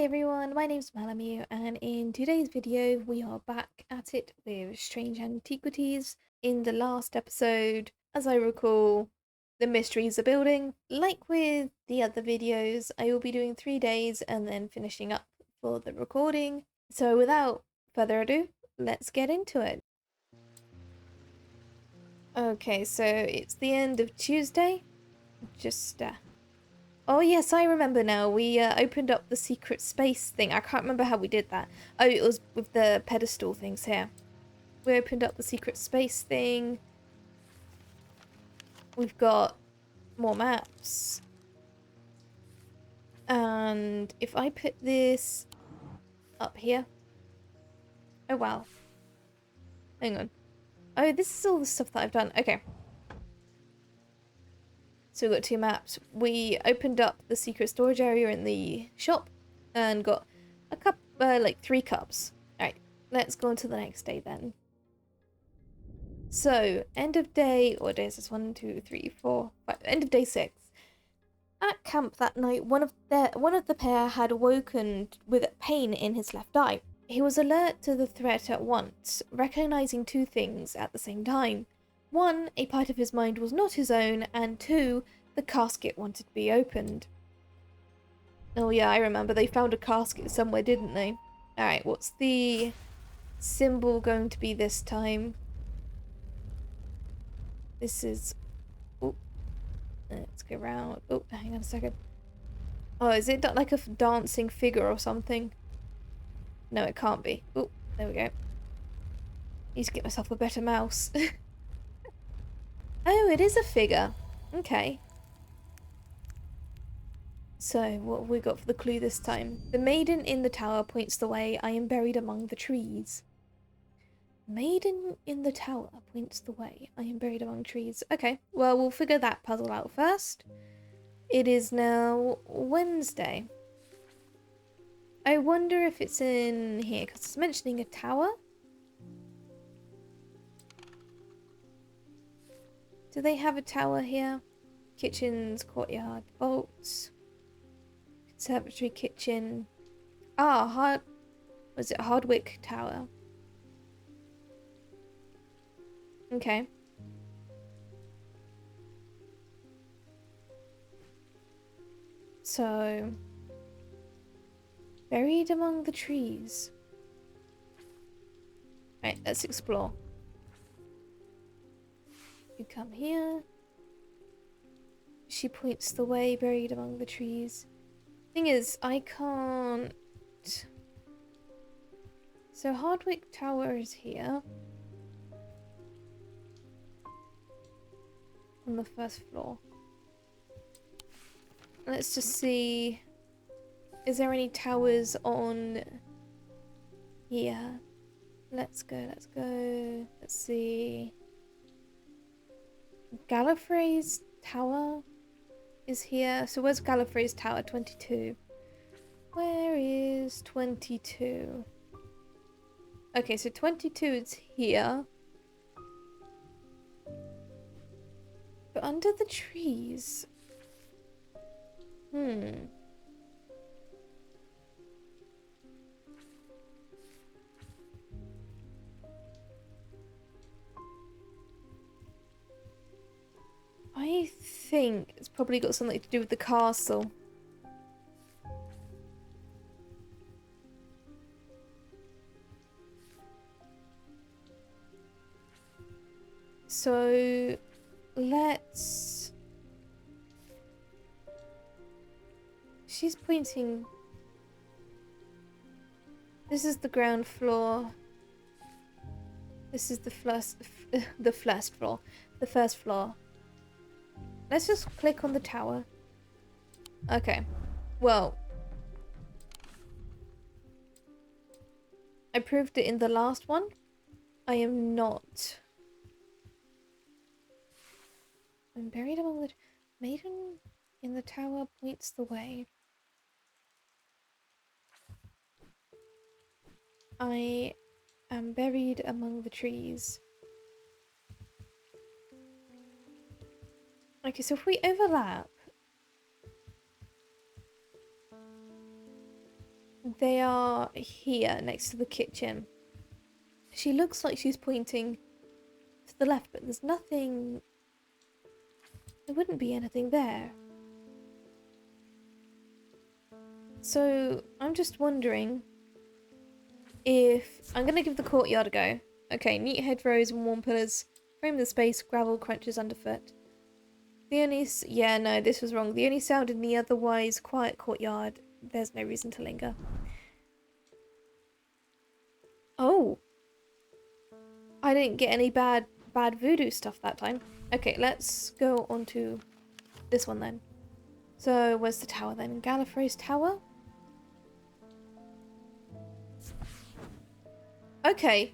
Hi everyone, my name's Malamute, and in today's video we are back at it with Strange Antiquities. In the last episode, as I recall, the mysteries are building. Like with the other videos, I will be doing 3 days and then finishing up for the recording. So without further ado, let's get into it. Okay, so it's the end of Tuesday. Oh yes, I remember now. We opened up the secret space thing. I can't remember how we did that. Oh, it was with the pedestal things here. We opened up the secret space thing. We've got more maps. And if I put this up here... Oh, wow. Hang on. Oh, this is all the stuff that I've done. Okay. So we've got 2 maps. We opened up the secret storage area in the shop and got a cup, like 3 cups. Alright, let's go on to the next day then. So, end of day, or days is 1, 2, 3, 4, 5, end of day 6. At camp that night, one of the pair had awoken with pain in his left eye. He was alert to the threat at once, recognizing 2 things at the same time. 1, a part of his mind was not his own, and 2, the casket wanted to be opened. Oh yeah, I remember, they found a casket somewhere, didn't they? Alright, what's the symbol going to be this time? This is... Oh, let's go around. Oh, hang on a second. Oh, is it like a dancing figure or something? No, it can't be. Oh, there we go. Need to get myself a better mouse. Oh, it is a figure. Okay. So, what have we got for the clue this time? The maiden in the tower points the way. I am buried among the trees. Maiden in the tower points the way. I am buried among trees. Okay, well, we'll figure that puzzle out first. It is now Wednesday. I wonder if it's in here, because it's mentioning a tower. Do they have a tower here? Kitchens, courtyard, vaults, conservatory, kitchen. Ah, was it Hardwick Tower? Okay. So, buried among the trees. Right, let's explore. You come here. She points the way, buried among the trees. Thing is, I can't... So Hardwick Tower is here. On the 1st floor. Let's just see... Is there any towers on here? Let's go, let's go. Let's see. Gallifrey's Tower is here. So where's Gallifrey's Tower? 22. Where is 22? Okay, so 22 is here. But under the trees... I think it's probably got something to do with the castle. So, let's... She's pointing... This is the ground floor. This is the first floor. The first floor. Let's just click on the tower. Okay. Well. I proved it in the last one. I am not. I'm buried among the... Maiden in the tower points the way. I am buried among the trees. Okay, so if we overlap... They are here next to the kitchen. She looks like she's pointing to the left, but there's nothing. There wouldn't be anything there. So I'm just wondering if I'm going to give the courtyard a go. Okay, neat hedgerows and warm pillars. Frame the space, gravel crunches underfoot. Yeah, no, this was wrong. The only sound in the otherwise quiet courtyard. There's no reason to linger. Oh. I didn't get any bad voodoo stuff that time. Okay, let's go on to this one then. So, where's the tower then? Gallifrey's Tower? Okay,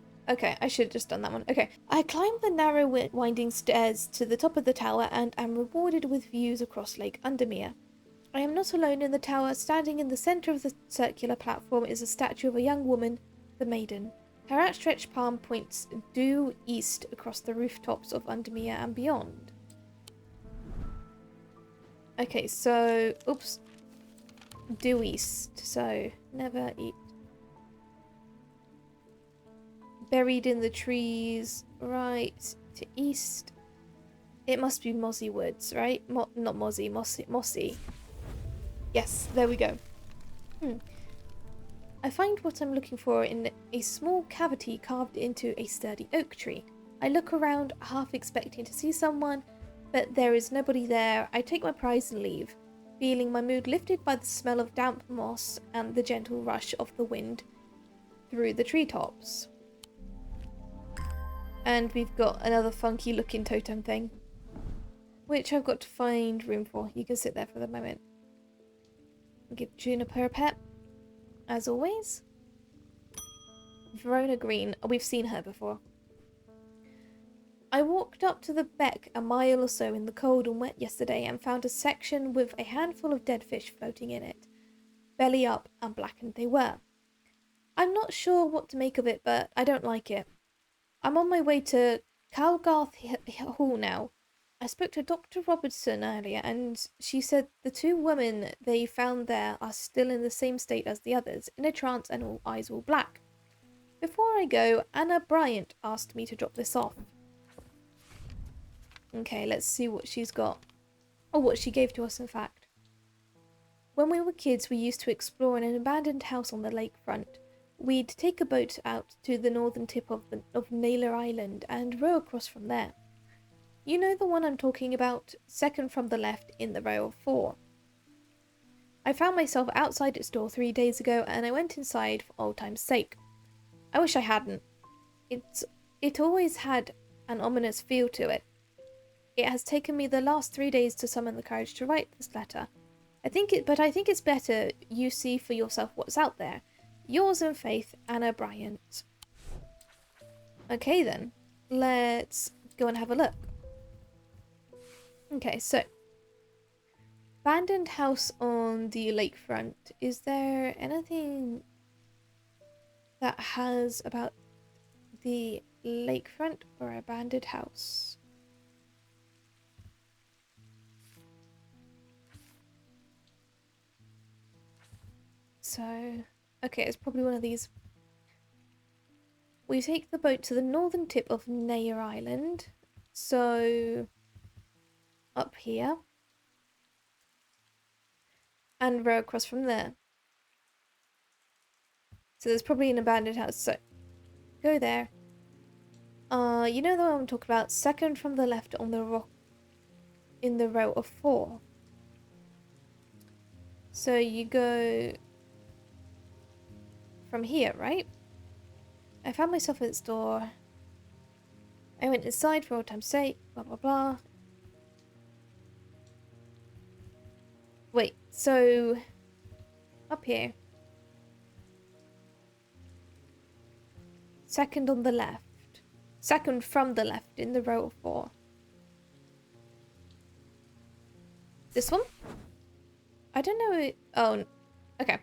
I should have just done that one. Okay, I climbed the narrow winding stairs to the top of the tower and am rewarded with views across Lake Undermere. I am not alone in the tower. Standing in the centre of the circular platform is a statue of a young woman, the Maiden. Her outstretched palm points due east across the rooftops of Undermere and beyond. Okay, so, oops, due east, so never eat. Buried in the trees, right to east. It must be Mossy Woods, right? Not Mossy, Mossy. Yes, there we go. I find what I'm looking for in a small cavity carved into a sturdy oak tree. I look around, half expecting to see someone, but there is nobody there. I take my prize and leave, feeling my mood lifted by the smell of damp moss and the gentle rush of the wind through the treetops. And we've got another funky looking totem thing, which I've got to find room for. You can sit there for the moment. Give Juniper a pet, as always. Verona Green. Oh, we've seen her before. I walked up to the beck a mile or so in the cold and wet yesterday and found a section with a handful of dead fish floating in it. Belly up and blackened they were. I'm not sure what to make of it, but I don't like it. I'm on my way to Calgarth Hall now. I spoke to Dr. Robertson earlier, and she said the two women they found there are still in the same state as the others, in a trance and all eyes all black. Before I go, Anna Bryant asked me to drop this off. Okay, let's see what she's got. Or what she gave to us, in fact. When we were kids, we used to explore an abandoned house on the lakefront. We'd take a boat out to the northern tip of Naylor Island and row across from there. You know the one I'm talking about, second from the left in the row of 4. I found myself outside its door 3 days ago and I went inside for old time's sake. I wish I hadn't. It always had an ominous feel to it. It has taken me the last 3 days to summon the courage to write this letter. I think it's better you see for yourself what's out there. Yours in faith, Anna Bryant. Okay then, let's go and have a look. Okay, so abandoned house on the lakefront. Is there anything that has about the lakefront or abandoned house? So, okay, it's probably one of these. We take the boat to the northern tip of Naylor Island. So, up here. And row across from there. So there's probably an abandoned house. So, go there. You know the one I'm talking about? Second from the left on the rock in the row of 4. So you go from here, right? I found myself at its door. I went inside for old time's sake, blah blah blah. Wait, so up here. Second on the left. Second from the left in the row of 4. This one? I don't know. Oh, okay.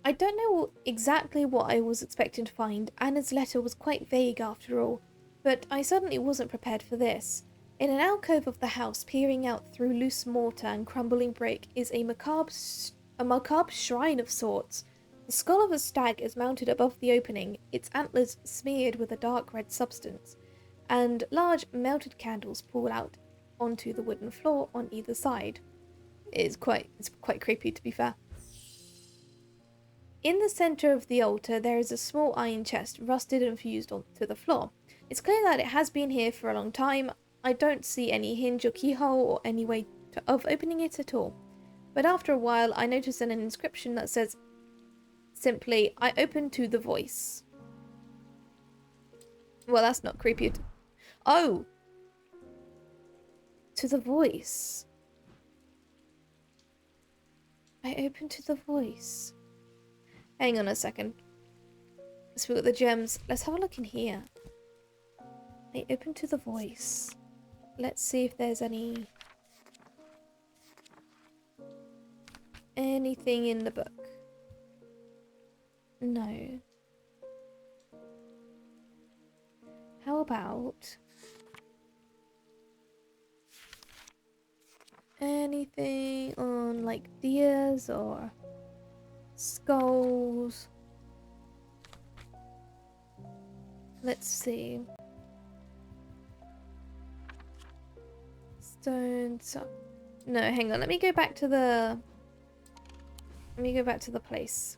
I don't know exactly what I was expecting to find. Anna's letter was quite vague after all, but I certainly wasn't prepared for this. In an alcove of the house, peering out through loose mortar and crumbling brick, is a macabre shrine of sorts. The skull of a stag is mounted above the opening, its antlers smeared with a dark red substance, and large melted candles pour out onto the wooden floor on either side. It's quite creepy, to be fair. In the centre of the altar, there is a small iron chest, rusted and fused onto the floor. It's clear that it has been here for a long time. I don't see any hinge or keyhole or any way of opening it at all. But after a while, I notice an inscription that says simply, "I open to the voice." Well, that's not creepy. Oh! To the voice. I open to the voice. Hang on a second. Let's look at the gems. Let's have a look in here. I open to the voice. Let's see if there's anything in the book. No. How about anything on like deers or skulls? Let's see. Stones. No, hang on. Let me go back to the place.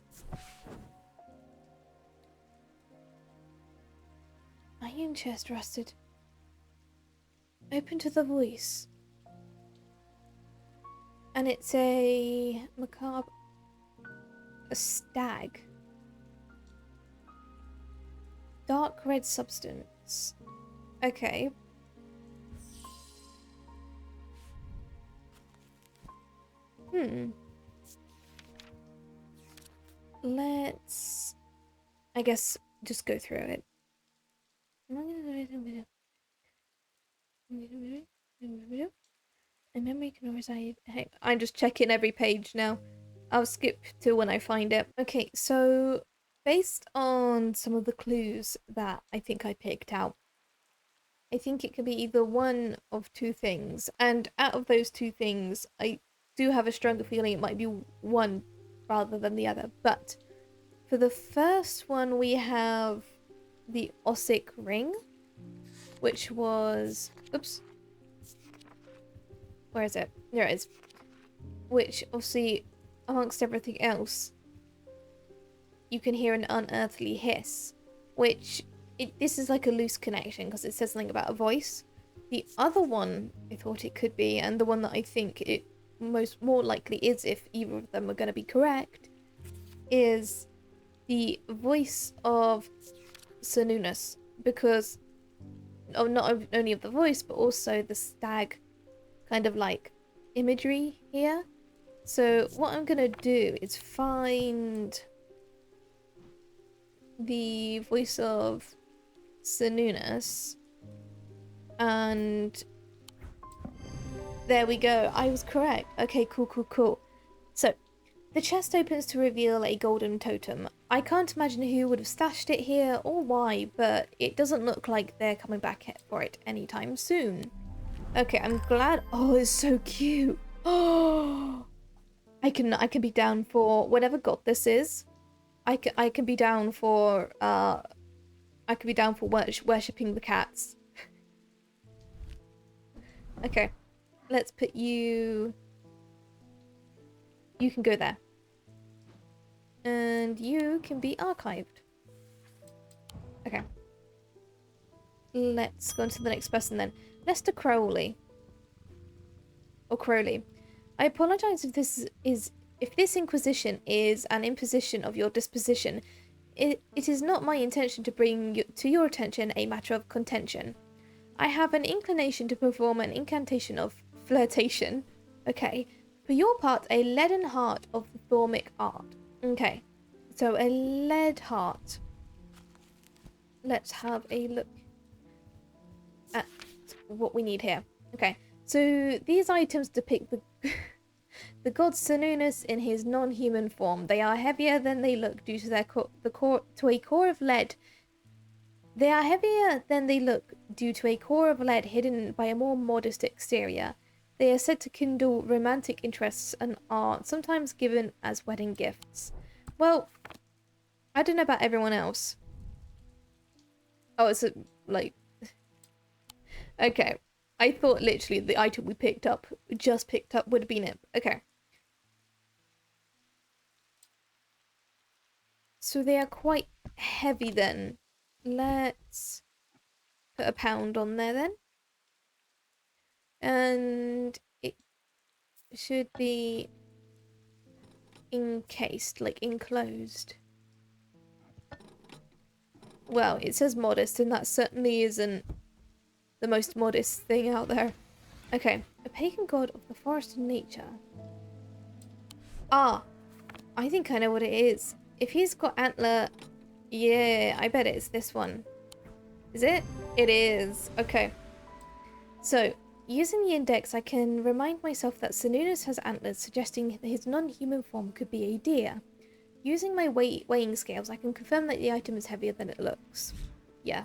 Iron chest rusted. Open to the voice. And it's a macabre. A stag. Dark red substance. Okay. Let's, I guess, just go through it. A memory can reside. Hey, I'm just checking every page now. I'll skip to when I find it. Okay, so based on some of the clues that I think I picked out, I think it could be either one of two things. And out of those two things, I do have a stronger feeling it might be one rather than the other. But for the first one, we have the Ossic ring, which was... Oops. Where is it? There it is. Which, obviously, amongst everything else, you can hear an unearthly hiss, which... this is like a loose connection because it says something about a voice. The other one I thought it could be, and the one that I think it more likely is, if either of them are going to be correct, is the voice of Sanunus, because not only of the voice but also the stag kind of like imagery here. So what I'm going to do is find the voice of Sanunus, and there we go. I was correct. Okay, cool. So, the chest opens to reveal a golden totem. I can't imagine who would have stashed it here or why, but it doesn't look like they're coming back for it anytime soon. Okay, I'm glad. Oh, it's so cute. Oh, I can be down for whatever god this is. I can be down for worshipping the cats. Okay, let's put you. You can go there. And you can be archived. Okay. Let's go on to the next person then. Lester Crowley. Or Crowley. I apologise if this inquisition is an imposition of your disposition. It is not my intention to bring to your attention a matter of contention. I have an inclination to perform an incantation of flirtation. Okay. For your part, a leaden heart of the Thormic art. Okay. So a lead heart. Let's have a look at what we need here. Okay. So these items depict the god Sanunus in his non-human form. They are heavier than they look due to a core of lead. They are heavier than they look due to a core of lead hidden by a more modest exterior. They are said to kindle romantic interests and are sometimes given as wedding gifts. Well, I don't know about everyone else. Oh, it's a, like... Okay. I thought literally the item we just picked up, would have been it. Okay. So they are quite heavy then. Let's put a pound on there then. And it should be encased, like enclosed. Well, it says modest, and that certainly isn't the most modest thing out there. Okay, a pagan god of the forest and nature. Ah, I think I know what it is. If he's got antler, yeah, I bet it's this one. Is it? It is. Okay. So, using the index, I can remind myself that Sununus has antlers, suggesting that his non-human form could be a deer. Using my weighing scales, I can confirm that the item is heavier than it looks. Yeah.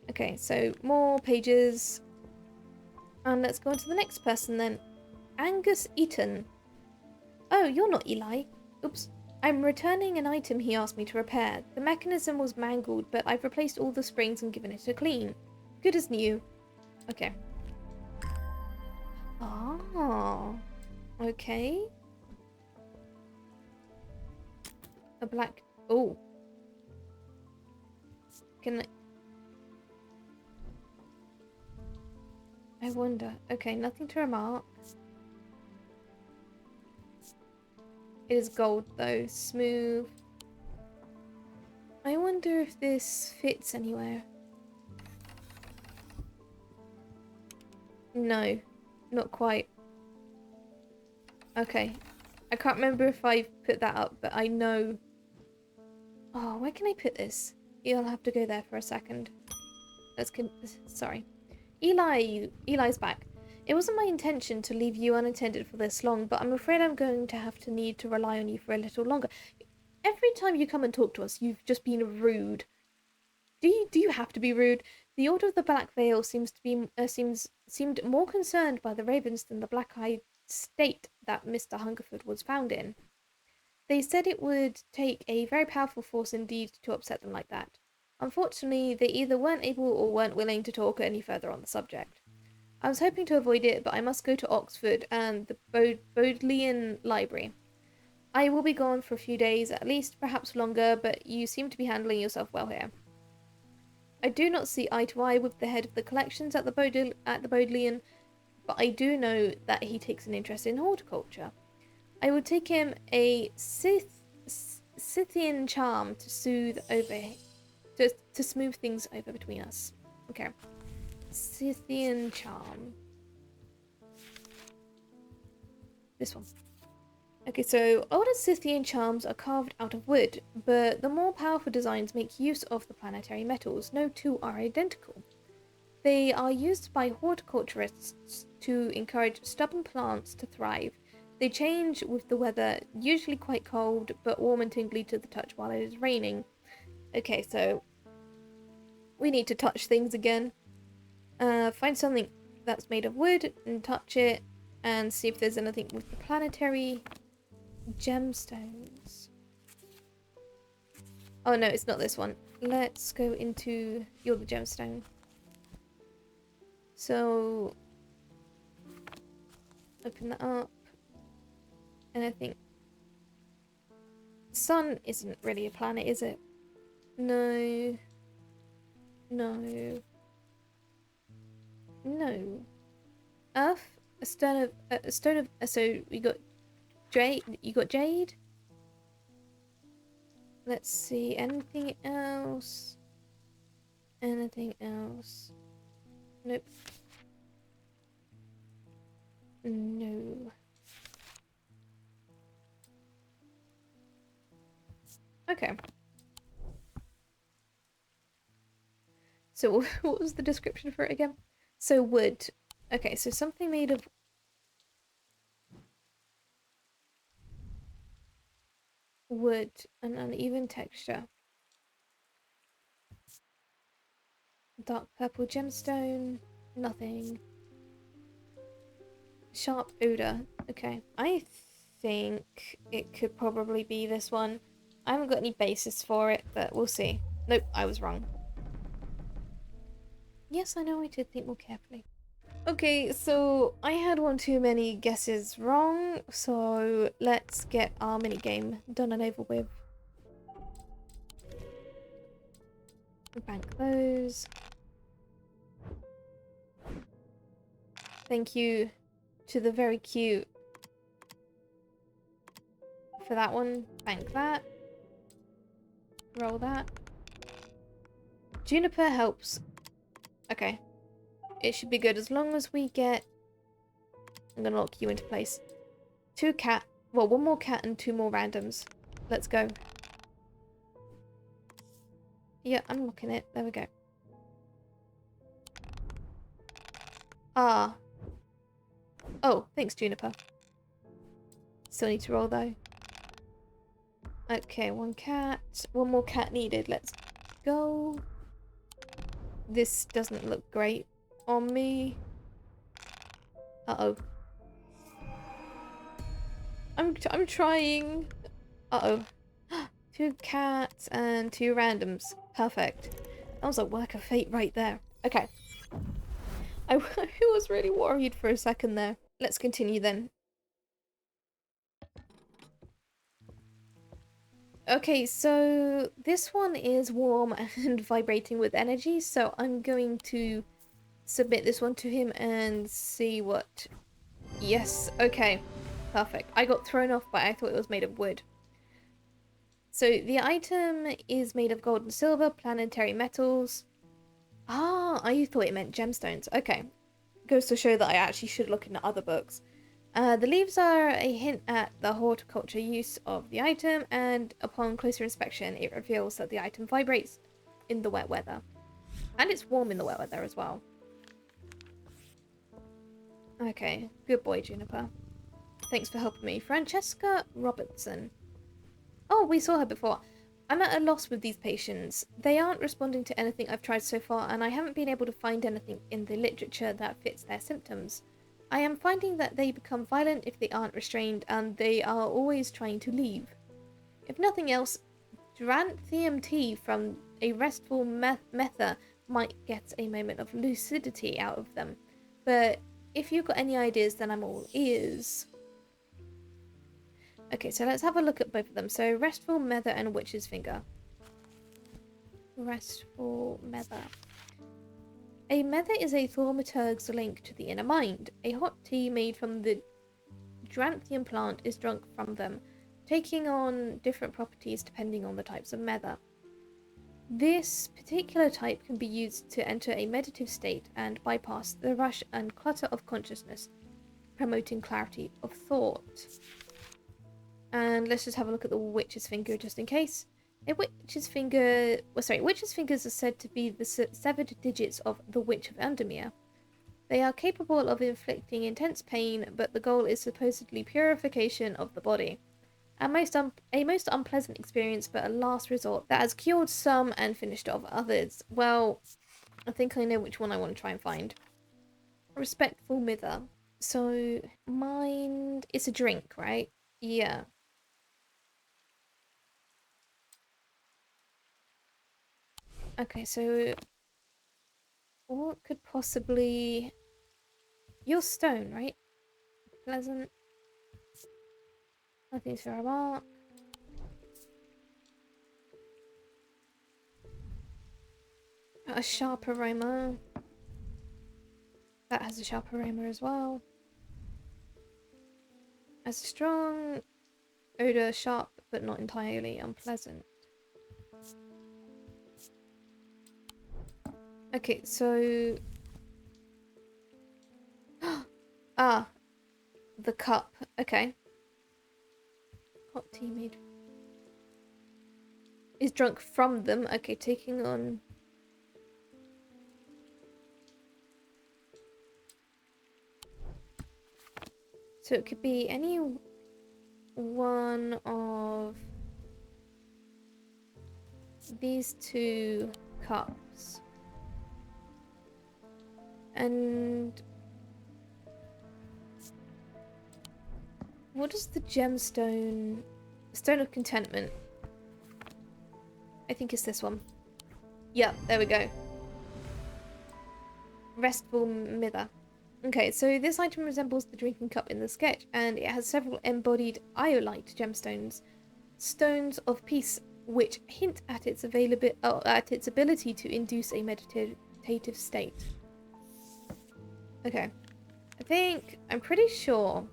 Okay, so more pages. And let's go on to the next person then. Angus Eaton. Oh, you're not Eli. Oops. I'm returning an item he asked me to repair. The mechanism was mangled, but I've replaced all the springs and given it a clean. Good as new. Okay. Oh. Okay. A black... Oh. Can I wonder. Okay, nothing to remark. It is gold though. Smooth. I wonder if this fits anywhere. No. Not quite. Okay. I can't remember if I put that up, but I know... Oh, where can I put this? You'll have to go there for a second. Sorry. Eli's back. It wasn't my intention to leave you unattended for this long, but I'm afraid I'm going to have to need to rely on you for a little longer. Every time you come and talk to us, you've just been rude. Do you have to be rude? The Order of the Black Veil seemed more concerned by the ravens than the black-eyed state that Mr. Hungerford was found in. They said it would take a very powerful force indeed to upset them like that. Unfortunately, they either weren't able or weren't willing to talk any further on the subject. I was hoping to avoid it, but I must go to Oxford and the Bodleian Library. I will be gone for a few days, at least, perhaps longer, but you seem to be handling yourself well here. I do not see eye to eye with the head of the collections at the Bodleian, but I do know that he takes an interest in horticulture. I will take him a Scythian charm to smooth things over between us. Okay. Scythian charm. This one. Okay, so older Scythian charms are carved out of wood, but the more powerful designs make use of the planetary metals. No two are identical. They are used by horticulturists to encourage stubborn plants to thrive. They change with the weather, usually quite cold, but warm and tingly to the touch while it is raining. Okay, so we need to touch things again. Find something that's made of wood and touch it and see if there's anything with the planetary gemstones. Oh no, it's not this one. Let's go into... You're the gemstone. So... Open that up. And I think... Sun isn't really a planet, is it? No. No. No. Earth? A stone of... So we got jade. You got jade? Let's see. Anything else? Anything else? Nope. No. Okay. So what was the description for it again? So wood. Okay, so something made of wood, an uneven texture. Dark purple gemstone. Nothing. Sharp odor. Okay. I think it could probably be this one. I haven't got any basis for it, but we'll see. Nope, I was wrong. Yes, I know I did think more carefully. Okay, so I had one too many guesses wrong, so let's get our minigame done and over with. Bank those. Thank you to the very cute for that one. Bank that. Roll that. Juniper helps. Okay. It should be good as long as we get... I'm gonna lock you into place. 2 cat. Well, 1 more cat and 2 more randoms. Let's go. Yeah, I'm locking it. There we go. Ah. Oh, thanks, Juniper. Still need to roll, though. Okay, 1 cat. 1 more cat needed. Let's go. This doesn't look great on me. Uh-oh. I'm trying. Uh-oh. 2 cats and 2 randoms. Perfect. That was a work of fate right there. Okay. I was really worried for a second there. Let's continue then. Okay, so this one is warm and vibrating with energy, so I'm going to submit this one to him and see what... Yes, okay. Perfect. I got thrown off, but I thought it was made of wood. So the item is made of gold and silver, planetary metals. Ah, I thought it meant gemstones. Okay. Goes to show that I actually should look into other books. The leaves are a hint at the horticulture use of the item, and upon closer inspection, it reveals that the item vibrates in the wet weather. And it's warm in the wet weather as well. Okay, good boy, Juniper. Thanks for helping me. Francesca Robertson. Oh, we saw her before. I'm at a loss with these patients. They aren't responding to anything I've tried so far, and I haven't been able to find anything in the literature that fits their symptoms. I am finding that they become violent if they aren't restrained, and they are always trying to leave. If nothing else, Dranthium tea from a restful mether might get a moment of lucidity out of them. But if you've got any ideas, then I'm all ears. Okay, so let's have a look at both of them. So, Restful Mether and Witch's Finger. Restful Mether. A mether is a thaumaturg's link to the inner mind. A hot tea made from the Dranthium plant is drunk from them, taking on different properties depending on the types of mether. This particular type can be used to enter a meditative state and bypass the rush and clutter of consciousness, promoting clarity of thought. And let's just have a look at the witch's finger just in case. Witch's fingers are said to be the severed digits of the Witch of Andermere. They are capable of inflicting intense pain, but the goal is supposedly purification of the body. A most unpleasant experience, but a last resort that has cured some and finished off others. Well, I think I know which one I want to try and find. Respectful Mither. So, mind... It's a drink, right? Yeah. Okay, so what could possibly... You're stone, right? Pleasant. Nothing to remark. A sharp aroma. That has a sharp aroma as well. Has a strong odor, sharp but not entirely unpleasant. Okay, so... Ah, the cup. Okay. Hot tea made... Is drunk from them. Okay, taking on... So it could be any one of these 2 cups. And what is the gemstone? Stone of Contentment. I think it's this one. Yep, there we go. Restful Mither. Okay, so this item resembles the drinking cup in the sketch, and it has several embodied iolite gemstones, stones of peace, which hint at its ability to induce a meditative state. Okay, I'm pretty sure.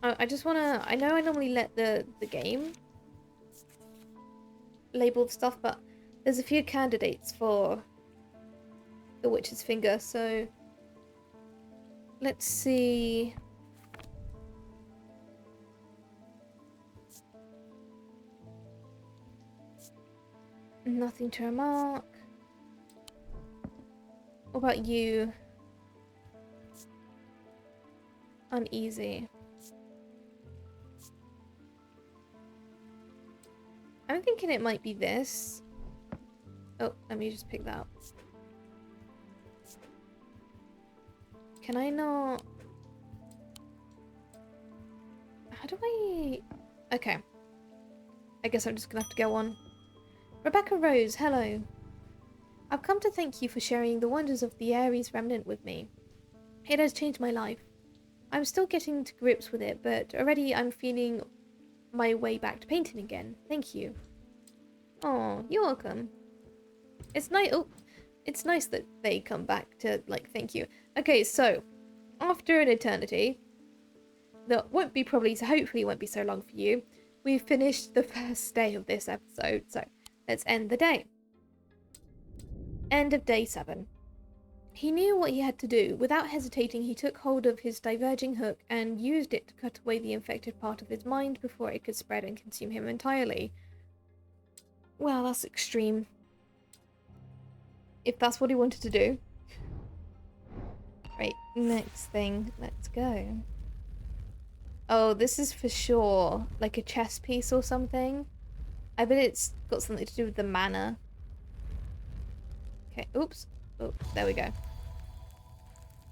I just wanna. I know I normally let the game label the stuff, but there's a few candidates for the witch's finger, so let's see. Nothing to remark. What about you? Uneasy. I'm thinking it might be this. Oh, let me just pick that up. Can I not? How do I? Okay. I guess I'm just gonna have to go on. Rebecca Rose, hello. I've come to thank you for sharing the wonders of the Aries remnant with me. It has changed my life. I'm still getting to grips with it, but already I'm feeling my way back to painting again. Thank you. Oh, you're welcome. It's nice. Oh, it's nice that they come back to like thank you. Okay, so after an eternity, that won't be probably, so hopefully won't be so long for you. We've finished the first day of this episode, so let's end the day. End of day 7. He knew what he had to do. Without hesitating, he took hold of his diverging hook and used it to cut away the infected part of his mind before it could spread and consume him entirely. Well, that's extreme. If that's what he wanted to do. Right, next thing. Let's go. Oh, this is for sure like a chess piece or something. I bet it's got something to do with the mana. Okay, oops. Oh, there we go.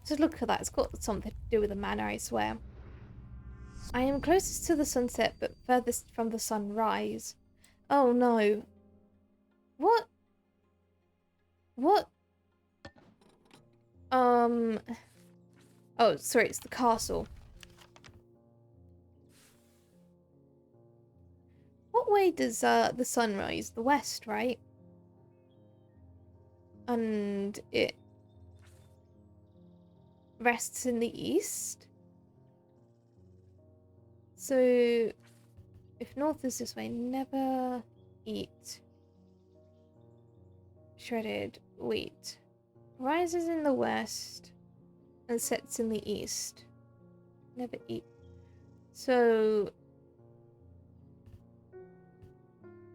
Just look at that. It's got something to do with the mana, I swear. I am closest to the sunset, but furthest from the sunrise. Oh no. What? What? Oh, sorry, it's the castle. What way does the sun rise? The west, right? And it rests in the east. So if north is this way, never eat shredded wheat. Rises in the west and sets in the east. Never eat. So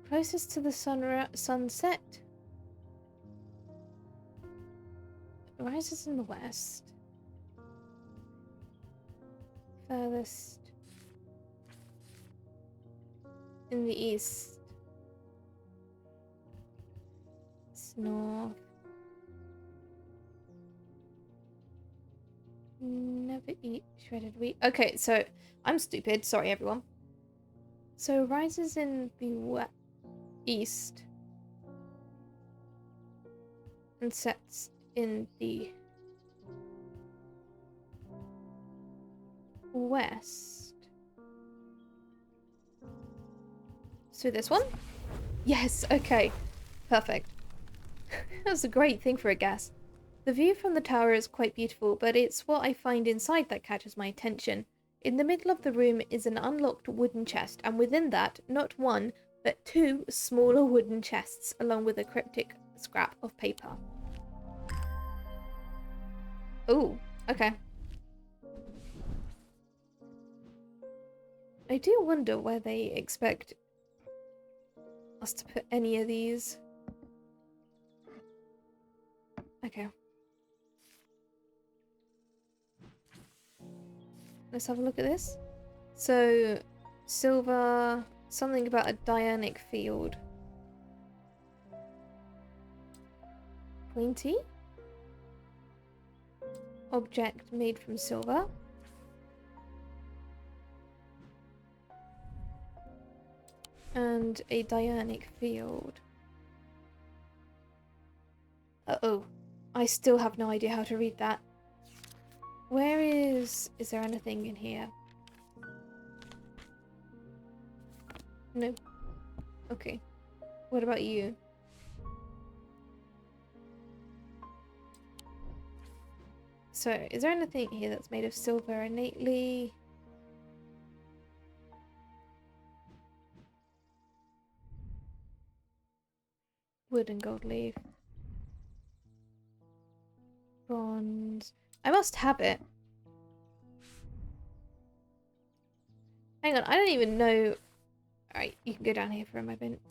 closest to the sunset. Rises in the west. Furthest in the east. It's north. Never eat shredded wheat. Okay, so I'm stupid. Sorry, everyone. So rises in the east and sets in the west. So this one? Yes, okay. Perfect. That was a great thing for a guess. The view from the tower is quite beautiful, but it's what I find inside that catches my attention. In the middle of the room is an unlocked wooden chest, and within that, not one, but 2 smaller wooden chests, along with a cryptic scrap of paper. Ooh, okay. I do wonder where they expect us to put any of these. Okay. Let's have a look at this. So, silver, something about a Dianic field. Pointy. Object made from silver. And a Dianic field. Uh-oh. I still have no idea how to read that. Where is there anything in here? No. Okay. What about you? So, is there anything here that's made of silver innately? Wood and gold leaf. Bronze. I must have it. Hang on, I don't even know. Alright, you can go down here for a moment.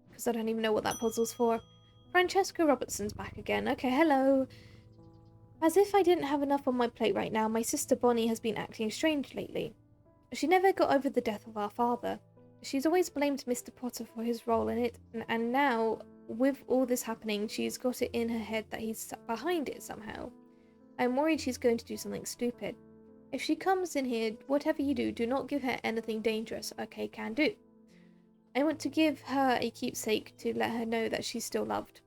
Because I don't even know what that puzzle's for. Francesca Robertson's back again. Okay, hello. As if I didn't have enough on my plate right now, my sister Bonnie has been acting strange lately. She never got over the death of our father. She's always blamed Mr. Potter for his role in it, and now, with all this happening, she's got it in her head that he's behind it somehow. I'm worried she's going to do something stupid. If she comes in here, whatever you do, do not give her anything dangerous, okay? Can do. I want to give her a keepsake to let her know that she's still loved.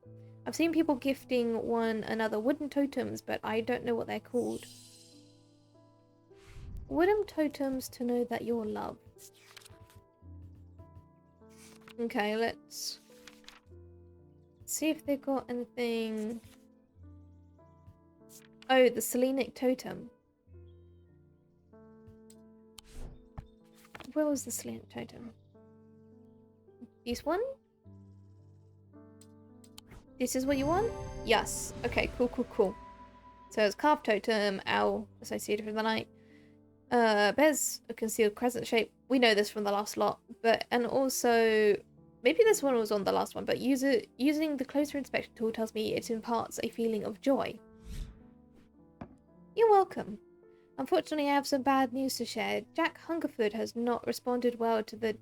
I've seen people gifting one another wooden totems, but I don't know what they're called. Wooden totems to know that you're loved. Okay, let's see if they've got anything. Oh, the Selenic totem. Where was the Selenic totem? This one? This is what you want? Yes. Okay, cool. So it's carved totem, owl associated with the night. Bears a concealed crescent shape. We know this from the last lot, and also maybe this one was on the last one, but using the closer inspection tool tells me it imparts a feeling of joy. You're welcome. Unfortunately, I have some bad news to share. Jack Hungerford has not responded well to the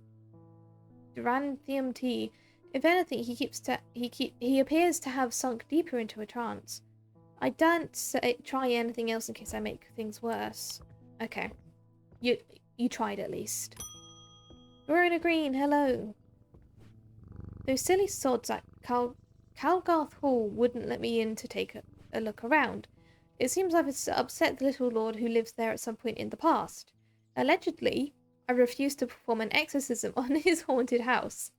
Duranthium tea. If anything, he appears to have sunk deeper into a trance. I don't try anything else in case I make things worse. Okay. You tried at least. Verona Green, hello. Those silly sods at Calgarth Hall wouldn't let me in to take a look around. It seems I've upset the little lord who lives there at some point in the past. Allegedly, I refused to perform an exorcism on his haunted house.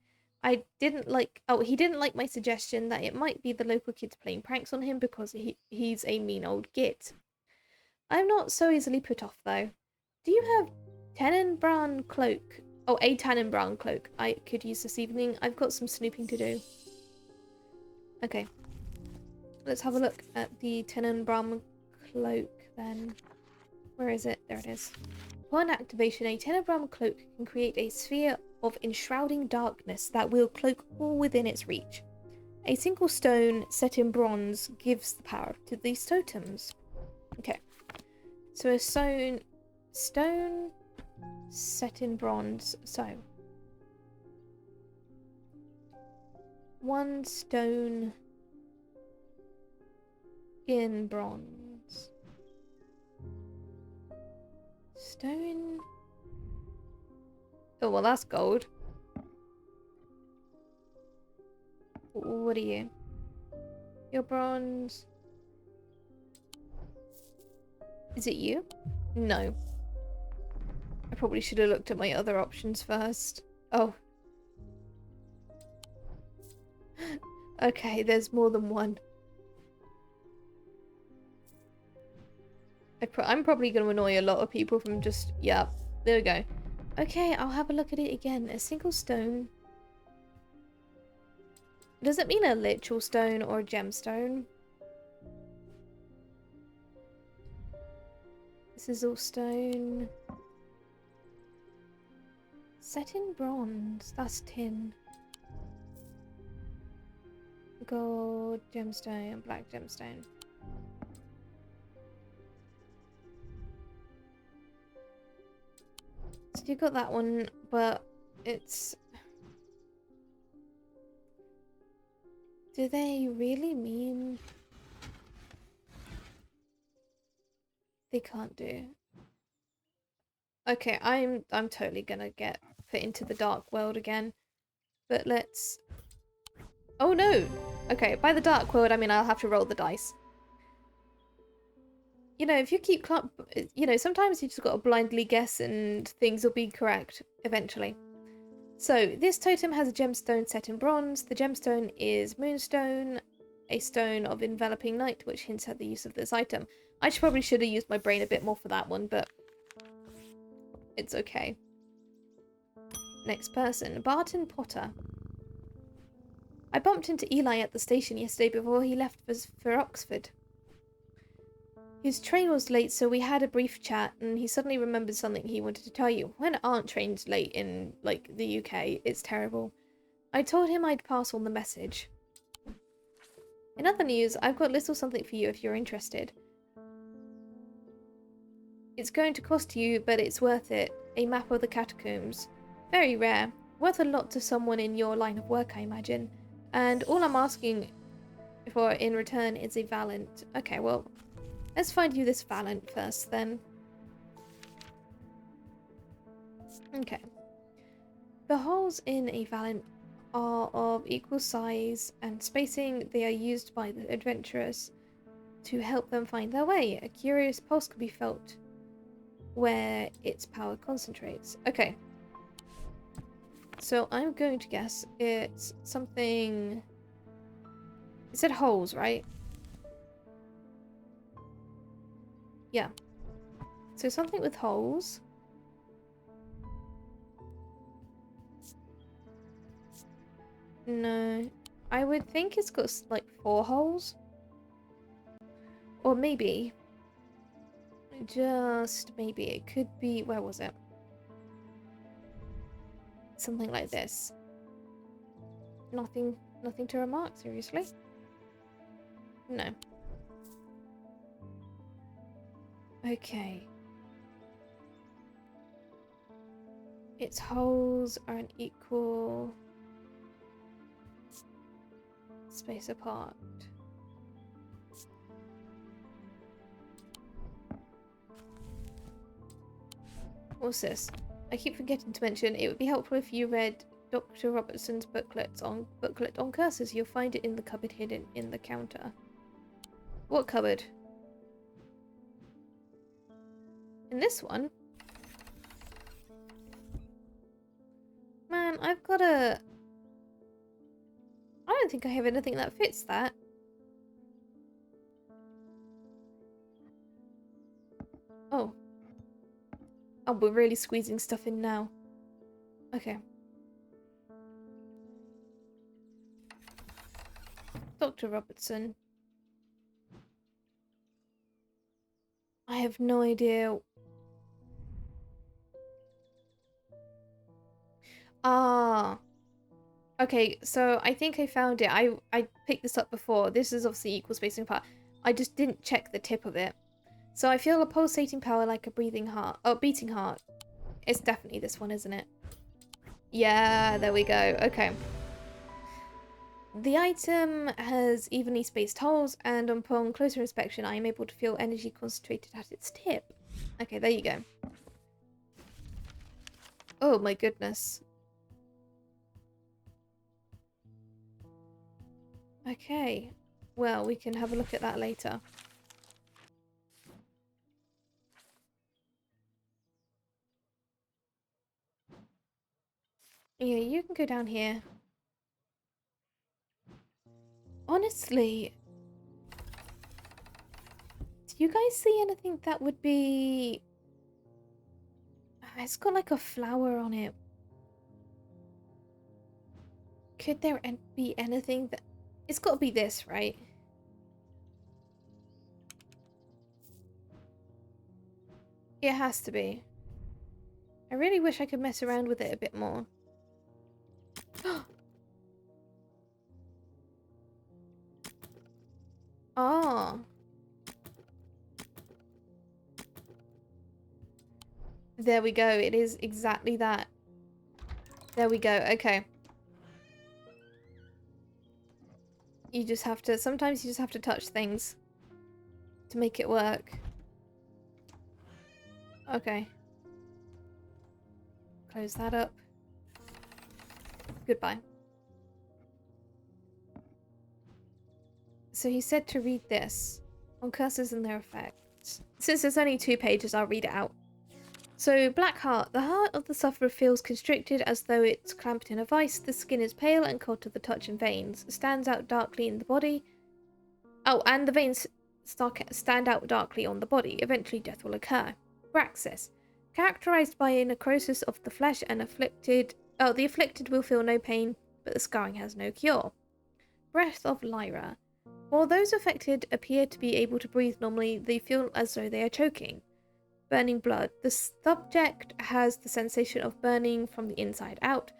He didn't like my suggestion that it might be the local kids playing pranks on him because he's a mean old git. I'm not so easily put off, though. Do you have Tannenbrand cloak? Oh, a Tannenbrand cloak I could use this evening. I've got some snooping to do. Okay. Let's have a look at the Tannenbrand cloak, then. Where is it? There it is. Upon activation, a Tannenbrand cloak can create a sphere of enshrouding darkness that will cloak all within its reach. A single stone set in bronze gives the power to these totems. Okay. So a stone set in bronze. So one stone in bronze. Stone. Oh, well, that's gold. What are you? You're bronze. Is it you? No. I probably should have looked at my other options first. Oh. Okay, there's more than one. I'm probably going to annoy a lot of people from just... Yeah, there we go. Okay, I'll have a look at it again. A single stone. Does it mean a literal stone or a gemstone? This is all stone. Set in bronze. That's tin. Gold gemstone, black gemstone. So you got that one, but it's... Do they really mean they can't do? Okay, I'm totally gonna get put into the dark world again. But let's... Oh no! Okay, by the dark world I mean I'll have to roll the dice. You know, if you keep... You know, sometimes you just gotta blindly guess and things will be correct eventually. So, this totem has a gemstone set in bronze. The gemstone is Moonstone, a stone of enveloping night, which hints at the use of this item. I probably should have used my brain a bit more for that one, but it's okay. Next person, Barton Potter. I bumped into Eli at the station yesterday before he left for Oxford. His train was late, so we had a brief chat, and he suddenly remembered something he wanted to tell you. When aren't trains late in, like, the UK, it's terrible. I told him I'd pass on the message. In other news, I've got a little something for you if you're interested. It's going to cost you, but it's worth it. A map of the catacombs. Very rare. Worth a lot to someone in your line of work, I imagine. And all I'm asking for in return is a Valant. Okay, well, let's find you this Valant first, then. Okay. The holes in a Valant are of equal size and spacing. They are used by the adventurers to help them find their way. A curious pulse can be felt where its power concentrates. Okay. So I'm going to guess it's something... It said holes, right? Yeah. So something with holes. No. I would think it's got like 4 holes. Or maybe... Just maybe it could be... Where was it? Something like this. Nothing to remark, seriously? No. Okay. Its holes are an equal space apart. What's this? I keep forgetting to mention, it would be helpful if you read Dr. Robertson's booklet on curses. You'll find it in the cupboard hidden in the counter. What cupboard? In this one? Man, I've got a... I don't think I have anything that fits that. Oh. Oh, we're really squeezing stuff in now. Okay. Dr. Robertson. I have no idea. Ah. Okay, so I think I found it. I picked this up before. This is obviously equal spacing apart. I just didn't check the tip of it. So I feel a pulsating power like a beating heart. It's definitely this one, isn't it? Yeah, there we go. Okay. The item has evenly spaced holes, and upon closer inspection, I am able to feel energy concentrated at its tip. Okay, there you go. Oh my goodness. Okay. Well, we can have a look at that later. Yeah, you can go down here. Honestly, do you guys see anything that would be... It's got like a flower on it. Could there be anything that... It's got to be this, right? It has to be. I really wish I could mess around with it a bit more. Oh. There we go. It is exactly that. There we go. Okay. You just have to... Sometimes you just have to touch things to make it work. Okay. Close that up. Goodbye. So he said to read this. On curses and their effects. Since it's only 2 pages, I'll read it out. So, black heart. The heart of the sufferer feels constricted as though it's clamped in a vice. The skin is pale and cold to the touch and veins. Stands out darkly in the body. Oh, and the veins stand out darkly on the body. Eventually death will occur. Praxis. Characterized by a necrosis of the flesh and afflicted... Oh, the afflicted will feel no pain, but the scarring has no cure. Breath of Lyra. While those affected appear to be able to breathe normally, they feel as though they are choking. Burning blood. The subject has the sensation of burning from the inside out.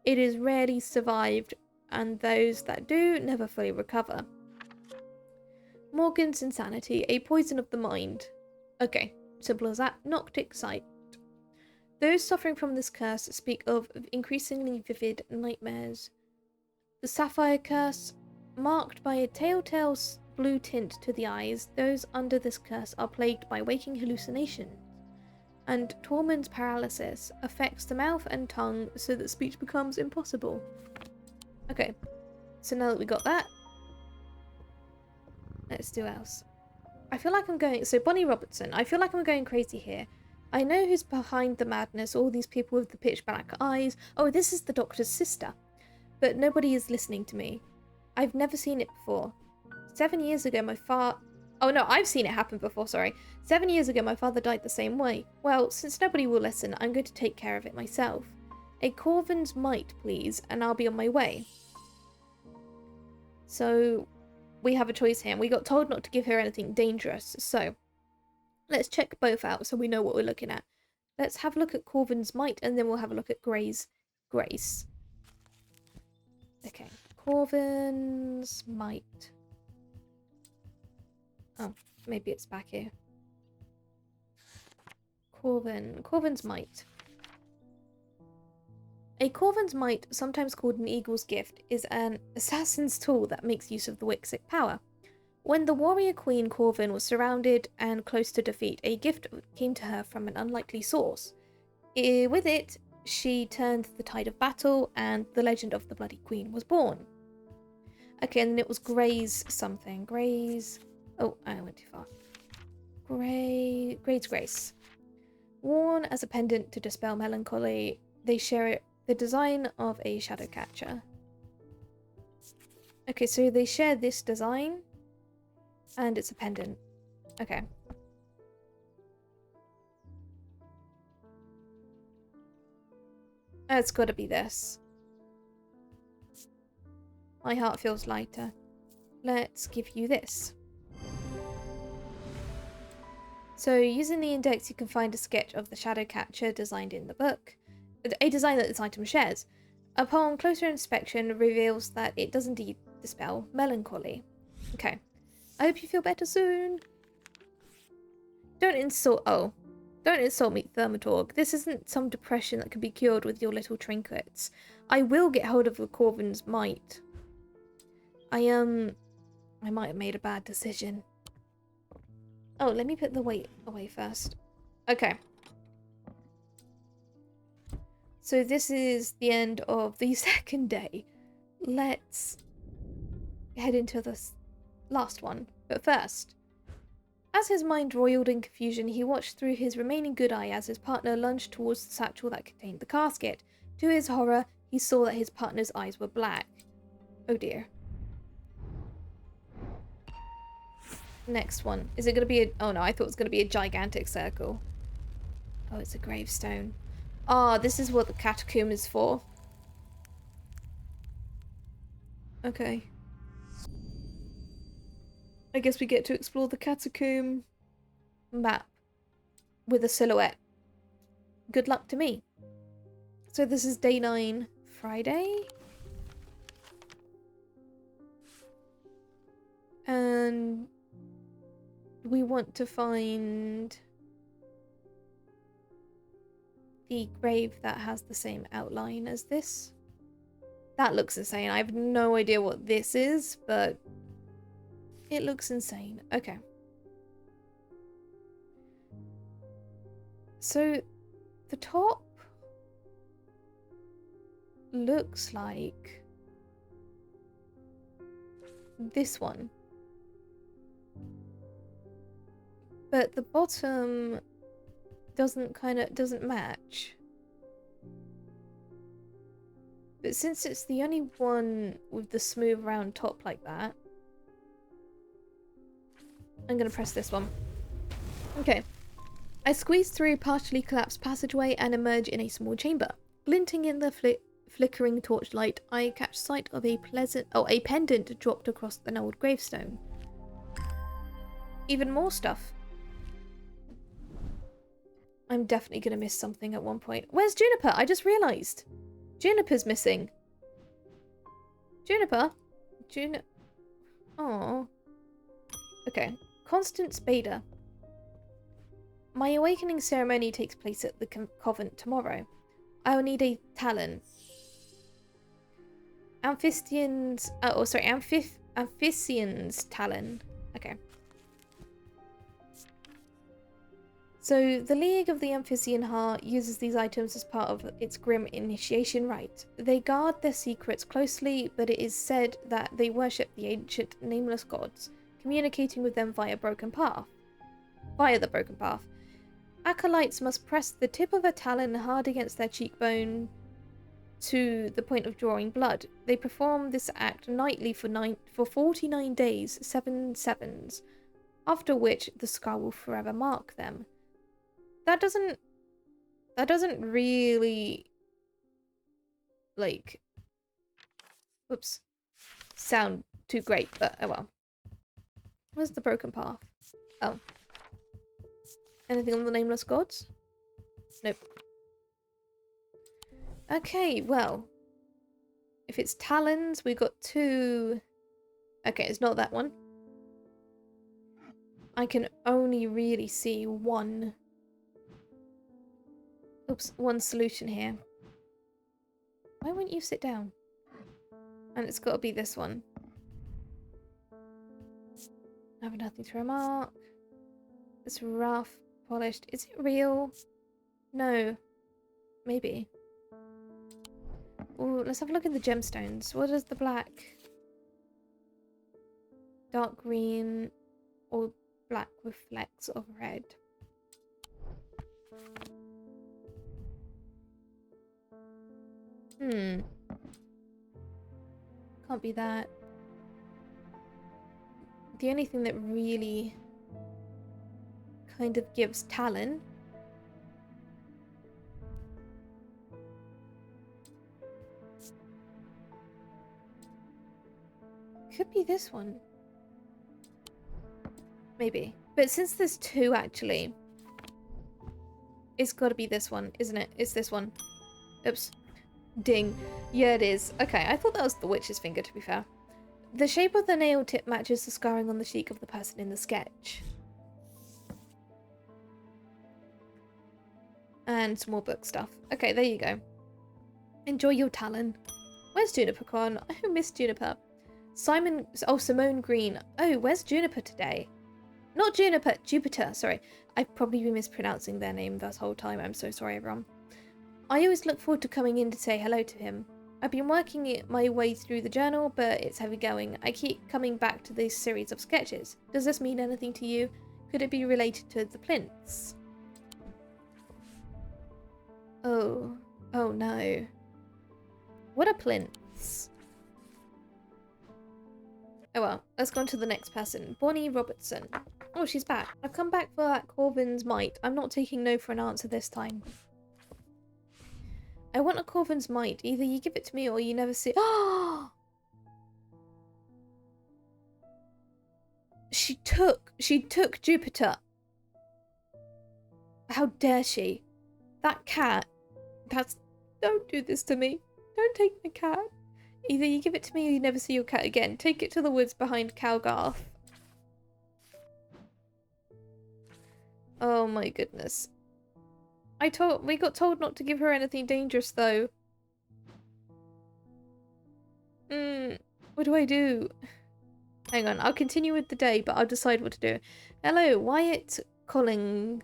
It is rarely survived, and those that do never fully recover. Morgan's insanity. A poison of the mind. Okay, simple as that. Noctic sight. Those suffering from this curse speak of increasingly vivid nightmares. The sapphire curse. Marked by a telltale blue tint to the eyes, those under this curse are plagued by waking hallucinations. And Tormund's paralysis affects the mouth and tongue so that speech becomes impossible. Okay, so now that we got that, let's do else. I feel like I'm going... So Bonnie Robertson, I feel like I'm going crazy here. I know who's behind the madness, all these people with the pitch black eyes. Oh, this is the doctor's sister. But nobody is listening to me. I've never seen it before. 7 years ago, my father... Oh no, I've seen it happen before, sorry. 7 years ago, my father died the same way. Well, since nobody will listen, I'm going to take care of it myself. A Corvin's might, please, and I'll be on my way. So, we have a choice here. We got told not to give her anything dangerous, so... Let's check both out so we know what we're looking at. Let's have a look at Corvin's might, and then we'll have a look at Grey's grace. Okay. Corvin's might. Oh, maybe it's back here. Corvin's might. A Corvin's might, sometimes called an eagle's gift, is an assassin's tool that makes use of the Wixic power. When the warrior queen Corvin was surrounded and close to defeat, a gift came to her from an unlikely source. With it, she turned the tide of battle, and the legend of the Bloody Queen was born. Okay, and then it was Grey's something. Grey's... Oh, I went too far. Grey's grace. Worn as a pendant to dispel melancholy, they share the design of a shadow catcher. Okay, so they share this design, and it's a pendant. Okay. It's gotta be this. My heart feels lighter. Let's give you this. So, using the index, you can find a sketch of the shadow catcher designed in the book. A design that this item shares. Upon closer inspection, reveals that it does indeed dispel melancholy. Okay. I hope you feel better soon. Don't insult me, Thermatorg. This isn't some depression that can be cured with your little trinkets. I will get hold of the Corvin's might. I might have made a bad decision. Oh, let me put the weight away first. Okay. So this is the end of the second day. Let's head into the last one. But first, as his mind roiled in confusion, he watched through his remaining good eye as his partner lunged towards the satchel that contained the casket. To his horror, he saw that his partner's eyes were black. Oh dear. Next one. Is it going to be a... Oh no, I thought it was going to be a gigantic circle. Oh, it's a gravestone. Ah, this is what the catacomb is for. Okay. I guess we get to explore the catacomb map with a silhouette. Good luck to me. So this is day 9, Friday. And we want to find the grave that has the same outline as this. That looks insane. I have no idea what this is, but it looks insane. Okay. So the top looks like this one. But the bottom doesn't match. But since it's the only one with the smooth round top like that, I'm gonna press this one. Okay. I squeeze through a partially collapsed passageway and emerge in a small chamber. Glinting in the flickering torchlight, I catch sight of a pendant dropped across an old gravestone. Even more stuff. I'm definitely gonna miss something at one point. Where's Juniper? I just realised. Juniper's missing. Juniper? Oh. Okay. Constance Bader. My awakening ceremony takes place at the convent tomorrow. I will need a talon. Amphissian's talon. Okay. So, the League of the Amphissian Heart uses these items as part of its grim initiation rite. They guard their secrets closely, but it is said that they worship the ancient nameless gods, communicating with them via the broken path. Acolytes must press the tip of a talon hard against their cheekbone to the point of drawing blood. They perform this act nightly for 49 days, 7 sevens, after which the scar will forever mark them. That doesn't really, like, sound too great, but oh well. Where's the broken path? Oh. Anything on the nameless gods? Nope. Okay, well. If it's talons, we got 2. Okay, it's not that one. I can only really see one solution here. Why won't you sit down? And it's got to be this one. I have nothing to remark. It's rough, polished. Is it real? No. Maybe. Ooh, let's have a look at the gemstones. What is the black? Dark green or black with flecks of red? Can't be that. The only thing that really kind of gives talon could be this one. Maybe. But since there's 2 actually, it's got to be this one, isn't it? It's this one. Oops. Ding. Yeah, it is. Okay, I thought that was the witch's finger, to be fair. The shape of the nail tip matches the scarring on the cheek of the person in the sketch. And some more book stuff. Okay, there you go. Enjoy your talon. Where's Juniper gone? I miss Juniper. Simone Green. Oh, where's Juniper today? Not Juniper, Jupiter, sorry. I've probably been mispronouncing their name this whole time. I'm so sorry, everyone. I always look forward to coming in to say hello to him. I've been working my way through the journal, but it's heavy going. I keep coming back to this series of sketches. Does this mean anything to you? Could it be related to the plinths? Oh no. What are plinths? Oh well, let's go on to the next person. Bonnie Robertson. Oh, she's back. I've come back for that Corvin's Might. I'm not taking no for an answer this time. I want a Corvin's Might. Either you give it to me or you never see. Oh! She took Jupiter. How dare she? That cat. Don't do this to me. Don't take my cat. Either you give it to me or you never see your cat again. Take it to the woods behind Calgarth. Oh my goodness. We got told not to give her anything dangerous though. What do I do? Hang on, I'll continue with the day, but I'll decide what to do. Hello, Wyatt Collins.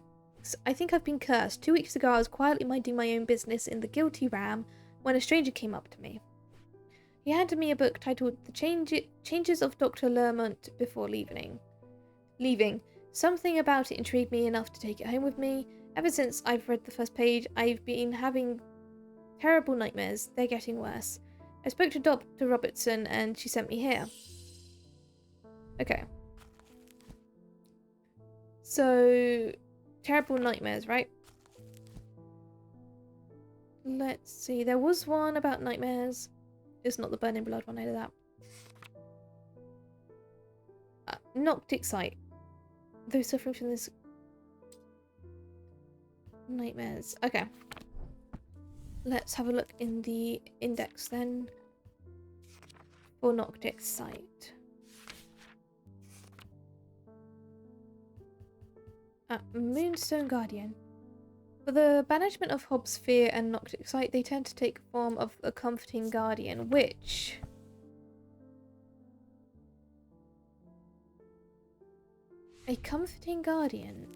I think I've been cursed. 2 weeks ago I was quietly minding my own business in the Guilty Ram when a stranger came up to me. He handed me a book titled The Changes of Dr. Lermont Before Leaving. Something about it intrigued me enough to take it home with me. Ever since I've read the first page, I've been having terrible nightmares. They're getting worse. I spoke to Dr. Robertson and she sent me here. Okay. So, terrible nightmares, right? Let's see. There was one about nightmares. It's not the burning blood one, I know that. Noctic sight. Those suffering from this nightmares. Okay. Let's have a look in the index then for Noctic sight. Moonstone Guardian. For the banishment of Hobbs' fear and Noctic sight, they tend to take form of a comforting guardian, which... A comforting guardian?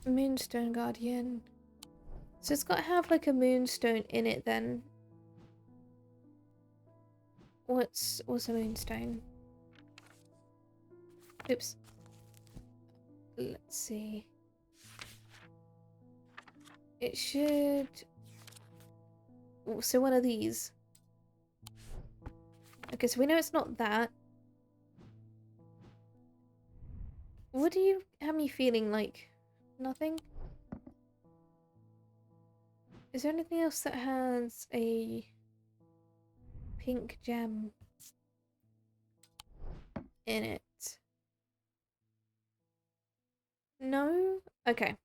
Moonstone Guardian. So it's got to have like a moonstone in it then. What's a moonstone? Oops. Let's see. It should... So one of these. Okay, so we know it's not that. What do you have me feeling like? Nothing? Is there anything else that has a pink gem in it? No? Okay.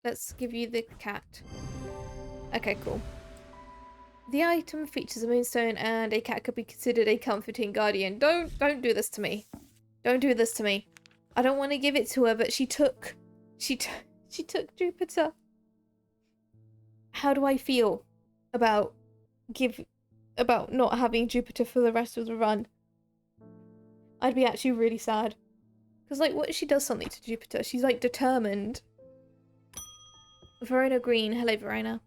Let's give you the cat. Okay, cool. The item features a moonstone and a cat could be considered a comforting guardian. Don't do this to me. Don't do this to me. I don't want to give it to her, but she took Jupiter. How do I feel about not having Jupiter for the rest of the run? I'd be actually really sad. Because, like, what if she does something to Jupiter? She's, like, determined. Verona Green. Hello, Verona.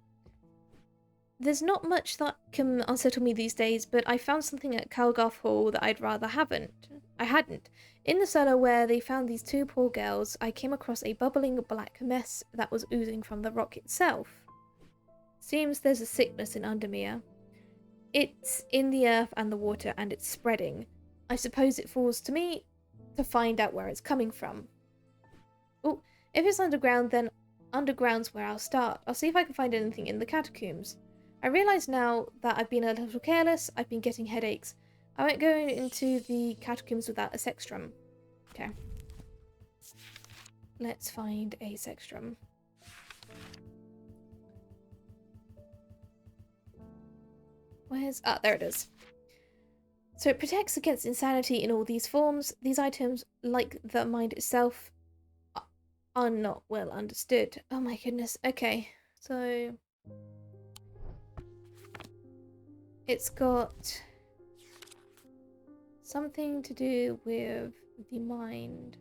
There's not much that can unsettle me these days, but I found something at Calgarth Hall that I'd rather I hadn't. In the cellar where they found these two poor girls, I came across a bubbling black mess that was oozing from the rock itself. Seems there's a sickness in Undermere. It's in the earth and the water, and it's spreading. I suppose it falls to me to find out where it's coming from. Oh, if it's underground, then underground's where I'll start. I'll see if I can find anything in the catacombs. I realise now that I've been a little careless. I've been getting headaches. I won't go into the catacombs without a sextrum. Okay. Let's find a sextrum. Where's... Ah, there it is. So it protects against insanity in all these forms. These items, like the mind itself, are not well understood. Oh my goodness. Okay, so... It's got something to do with the mind.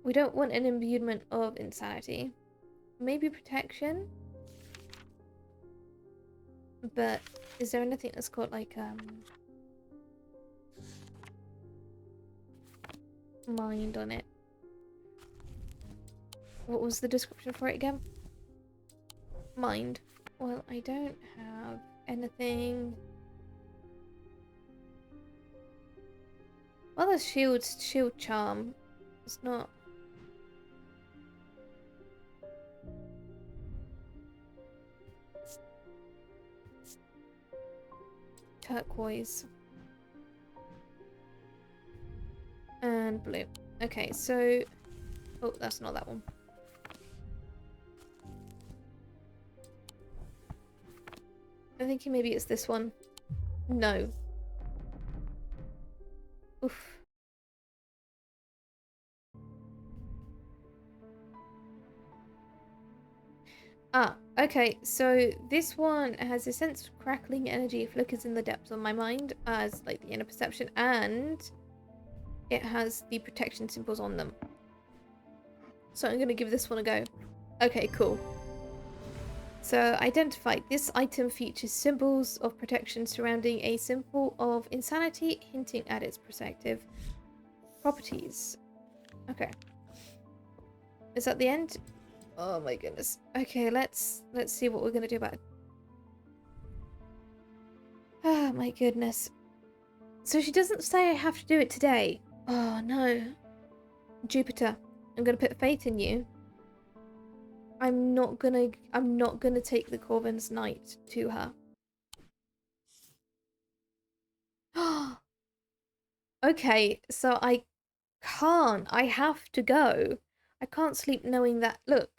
We don't want an imbuement of insanity. Maybe protection? But is there anything that's got like mind on it? What was the description for it again? Mind. Well, I don't have anything. Well, there's shield charm. It's not. Turquoise. And blue. Okay, so... Oh, that's not that one. I'm thinking maybe it's this one. No. Oof. Ah, okay, so this one has a sense of crackling energy flickers in the depths of my mind as like the inner perception, and it has the protection symbols on them. So I'm going to give this one a go. Okay, cool. So, identified. This item features symbols of protection surrounding a symbol of insanity, hinting at its protective properties. Okay. Is that the end? Oh my goodness. Okay, let's see what we're gonna do about it. Oh my goodness. So she doesn't say I have to do it today. Oh no. Jupiter, I'm gonna put faith in you. I'm not gonna take the Corvin's knight to her. Okay, so I can't. I have to go. I can't sleep knowing that. Look,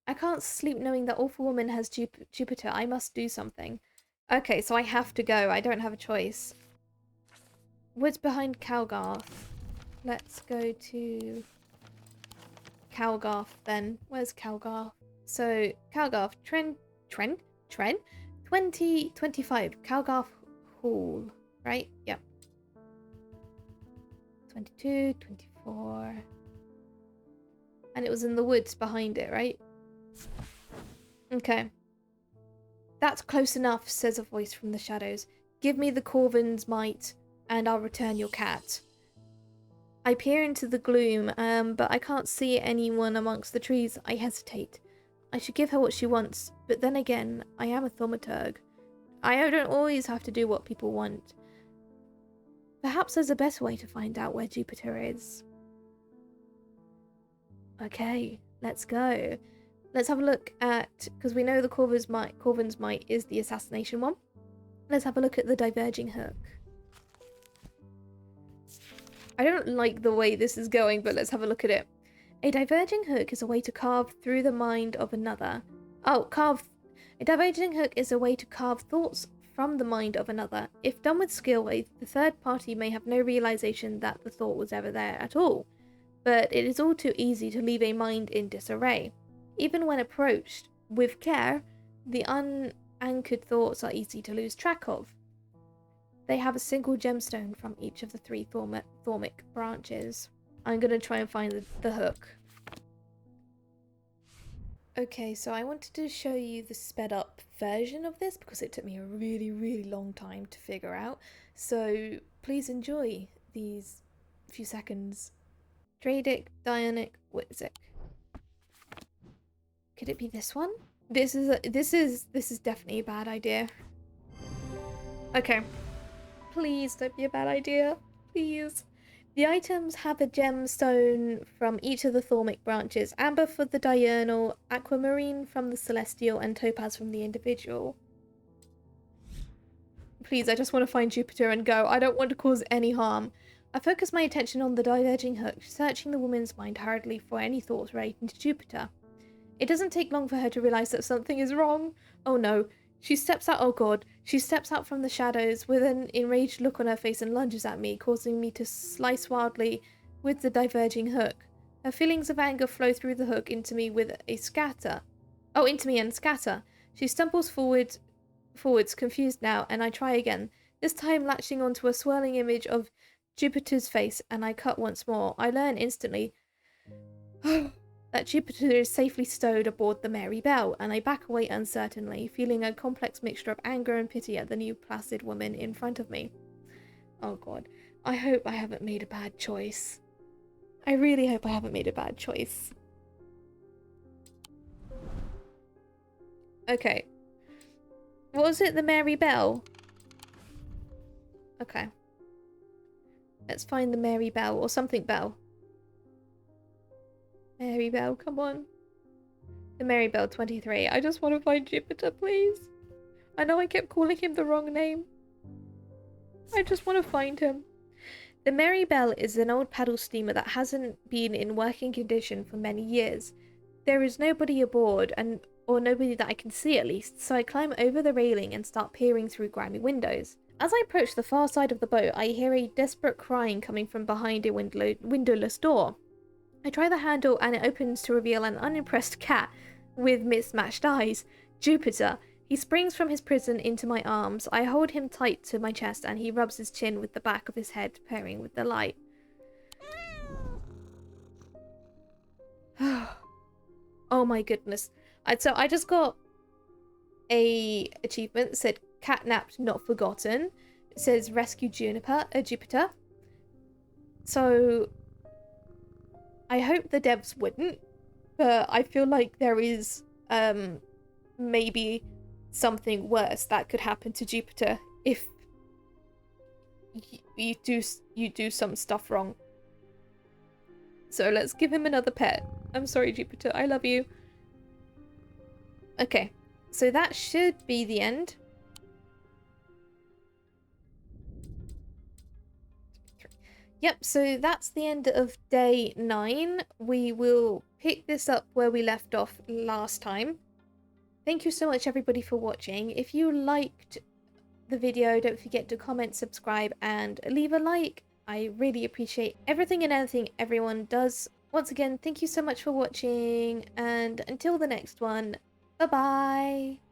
I can't sleep knowing that awful woman has Jupiter. I must do something. Okay, so I have to go. I don't have a choice. Woods behind Calgarth. Let's go to Calgarth then. Where's Calgarth? So, Calgarth, Tren? 2025. Calgarth Hall, right? Yep. 22, 24. And it was in the woods behind it, right? Okay. That's close enough, says a voice from the shadows. Give me the Corvin's might, and I'll return your cat. I peer into the gloom, but I can't see anyone amongst the trees. I hesitate. I should give her what she wants, but then again, I am a thaumaturg. I don't always have to do what people want. Perhaps there's a better way to find out where Jupiter is. Okay, let's go. Let's have a look at, because we know the Corvin's might is the assassination one. Let's have a look at the diverging hook. I don't like the way this is going, but let's have a look at it. A diverging hook is a way to carve through the mind of another. A diverging hook is a way to carve thoughts from the mind of another. If done with skill, the third party may have no realization that the thought was ever there at all. But it is all too easy to leave a mind in disarray. Even when approached with care, the unanchored thoughts are easy to lose track of. They have a single gemstone from each of the 3 thaumic branches. I'm going to try and find the hook. Okay, so I wanted to show you the sped up version of this because it took me a really, really long time to figure out. So please enjoy these few seconds. Dradic, Dionic, Witzik. Could it be this one? This is definitely a bad idea. Okay. Please don't be a bad idea. Please. The items have a gemstone from each of the thaumic branches. Amber for the diurnal, aquamarine from the celestial, and topaz from the individual. Please, I just want to find Jupiter and go. I don't want to cause any harm. I focus my attention on the diverging hook, searching the woman's mind hurriedly for any thoughts relating to Jupiter. It doesn't take long for her to realize that something is wrong. Oh no. She steps out, oh god, she steps out from the shadows with an enraged look on her face and lunges at me, causing me to slice wildly with the diverging hook. Her feelings of anger flow through the hook into me and scatter. She stumbles forwards, confused now, and I try again, this time latching onto a swirling image of Jupiter's face, and I cut once more. I learn instantly that Jupiter is safely stowed aboard the Mary Bell, and I back away uncertainly, feeling a complex mixture of anger and pity at the new placid woman in front of me. Oh god, I hope I haven't made a bad choice. I really hope I haven't made a bad choice. Okay. Was it the Mary Bell? Okay. Let's find the Mary Bell, or something Bell. Mary Bell, come on. The Mary Bell 23. I just want to find Jupiter, please. I know I kept calling him the wrong name. I just want to find him. The Mary Bell is an old paddle steamer that hasn't been in working condition for many years. There is nobody aboard, or nobody that I can see at least, so I climb over the railing and start peering through grimy windows. As I approach the far side of the boat, I hear a desperate crying coming from behind a windowless door. I try the handle and it opens to reveal an unimpressed cat with mismatched eyes. Jupiter. He springs from his prison into my arms. I hold him tight to my chest and he rubs his chin with the back of his head, purring with delight. Oh my goodness. So I just got a achievement that said catnapped, not forgotten. It says rescue Jupiter. So I hope the devs wouldn't, but I feel like there is maybe something worse that could happen to Jupiter if you do some stuff wrong. So let's give him another pet. I'm sorry, Jupiter. I love you. Okay, so that should be the end. Yep, so that's the end of day 9. We will pick this up where we left off last time. Thank you so much, everybody, for watching. If you liked the video, don't forget to comment, subscribe, and leave a like. I really appreciate everything and anything everyone does. Once again, thank you so much for watching, and until the next one, bye-bye!